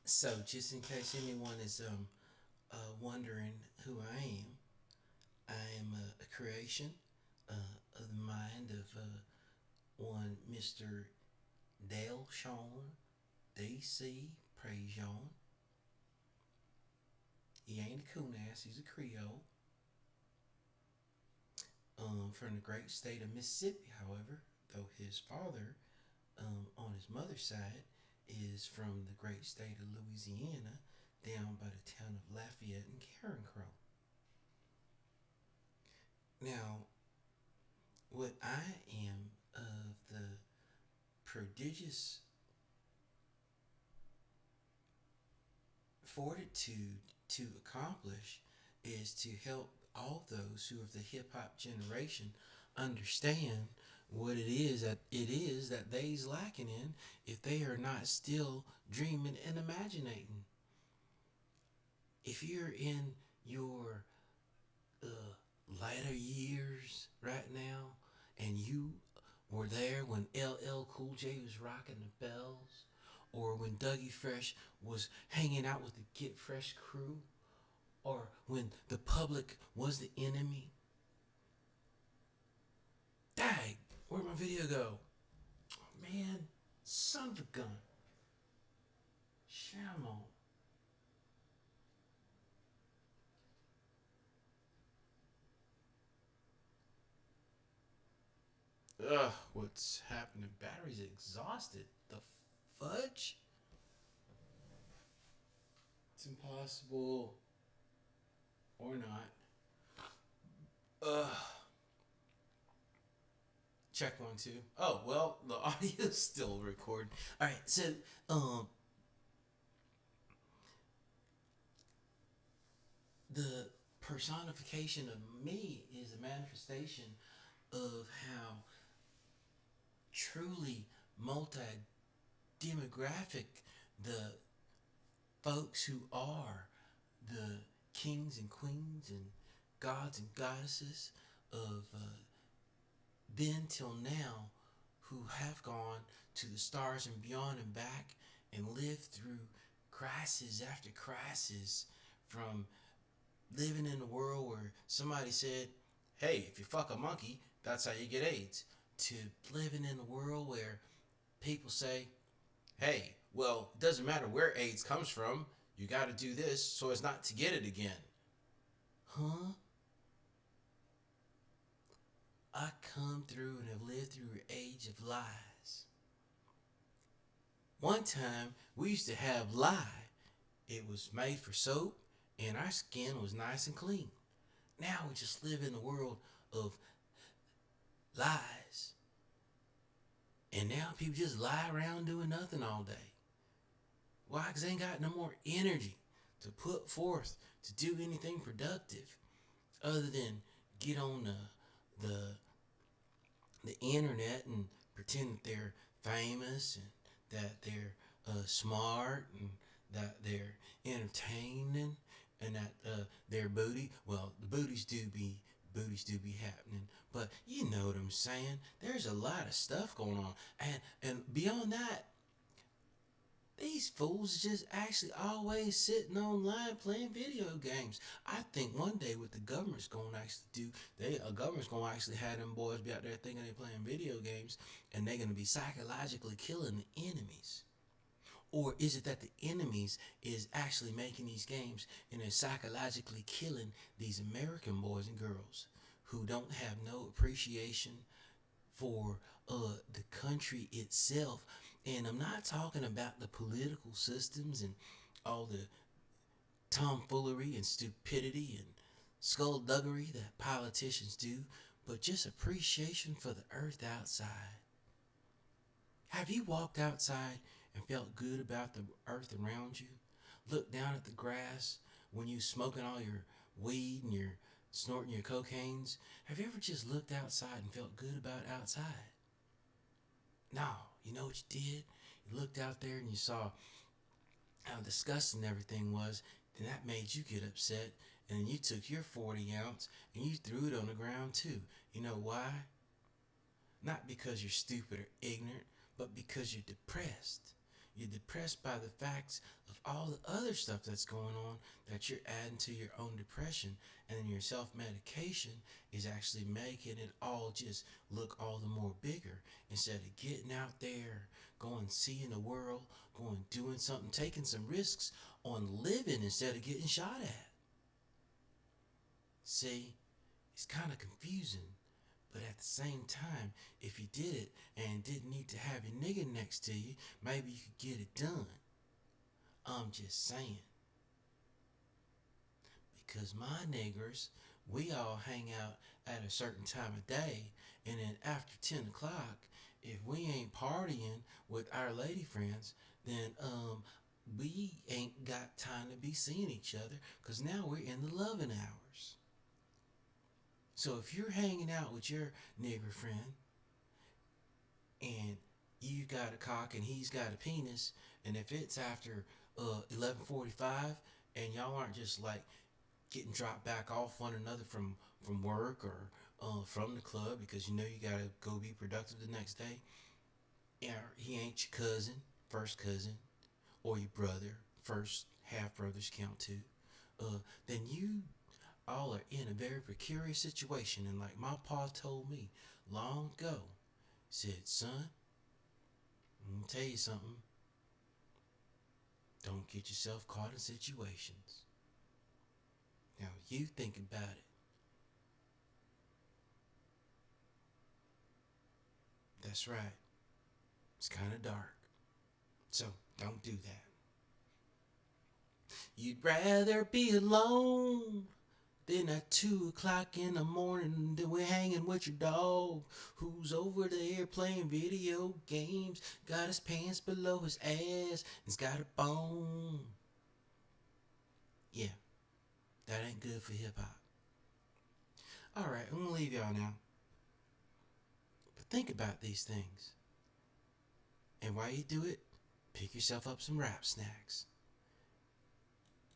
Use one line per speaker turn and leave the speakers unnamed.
So, just in case anyone is wondering who I am a creation of the mind of one Mr. Dale Sean DC Prejean. He ain't a coon ass, he's a Creole. From the great state of Mississippi, however, though his father, on his mother's side, is from the great state of Louisiana, down by the town of Lafayette and Carencro. Now, what I am of the prodigious fortitude to accomplish is to help all those who of the hip hop generation understand what it is that they's lacking in if they are not still dreaming and imagining. If you're in your uh, latter years right now and you were there when LL Cool J was rocking the bells, or when Dougie Fresh was hanging out with the Get Fresh crew, or when the public was the enemy. Dang, where'd my video go? Oh, man, son of a gun. Shamo. Ugh, what's happening? Battery's exhausted. The fudge? It's impossible. Or not. Ugh. Check one, two. Oh, well, the audio's still recording. Alright, so, um, the personification of me is a manifestation of how truly multi demographic the folks who are the kings and queens and gods and goddesses of then till now who have gone to the stars and beyond and back and lived through crisis after crisis, from living in a world where somebody said, hey, if you fuck a monkey, that's how you get AIDS, to living in a world where people say, hey, well, it doesn't matter where AIDS comes from, you got to do this so as not to get it again. Huh? I come through and have lived through an age of lies. One time, we used to have lye. It was made for soap, and our skin was nice and clean. Now we just live in a world of lies. And now people just lie around doing nothing all day. Why? Because they ain't got no more energy to put forth to do anything productive other than get on the internet and pretend that they're famous and that they're smart and that they're entertaining and that their the booties do be happening, but you know what I'm saying. There's a lot of stuff going on, and beyond that, these fools just actually always sitting online playing video games. I think one day what the government's gonna actually do, a government's gonna actually have them boys be out there thinking they're playing video games, and they're gonna be psychologically killing the enemies. Or is it that the enemies is actually making these games and they're psychologically killing these American boys and girls who don't have no appreciation for the country itself? And I'm not talking about the political systems and all the tomfoolery and stupidity and skullduggery that politicians do, but just appreciation for the earth outside. Have you walked outside and felt good about the earth around you? Looked down at the grass when you smoking all your weed and you're snorting your cocaines? Have you ever just looked outside and felt good about outside? No, you know what you did? You looked out there and you saw how disgusting everything was, then that made you get upset, and then you took your 40 ounce and you threw it on the ground too. You know why? Not because you're stupid or ignorant, but because you're depressed. You're depressed by the facts of all the other stuff that's going on that you're adding to your own depression, and then your self-medication is actually making it all just look all the more bigger instead of getting out there, going seeing the world, going doing something, taking some risks on living instead of getting shot at. See, it's kind of confusing, but at the same time, if you did it and didn't need to have your nigga next to you, maybe you could get it done. I'm just saying. Because my niggers, we all hang out at a certain time of day, and then after 10 o'clock, if we ain't partying with our lady friends, then we ain't got time to be seeing each other because now we're in the loving hours. So if you're hanging out with your nigger friend and you got a cock and he's got a penis, and if it's after 11:45 and y'all aren't just like getting dropped back off one another from work or from the club because you know you gotta go be productive the next day, yeah, he ain't your cousin, first cousin, or your brother, first half brothers count too. Then you all are in a very precarious situation, and like my pa told me long ago, said, son, I'm gonna tell you something. Don't get yourself caught in situations. Now you think about it. That's right. It's kind of dark. So don't do that. You'd rather be alone than at 2 o'clock in the morning than we're hanging with your dog who's over there playing video games, got his pants below his ass, and's got a bone. Yeah, that ain't good for hip hop. Alright, I'm gonna leave y'all now. But think about these things. And while you do it, pick yourself up some rap snacks.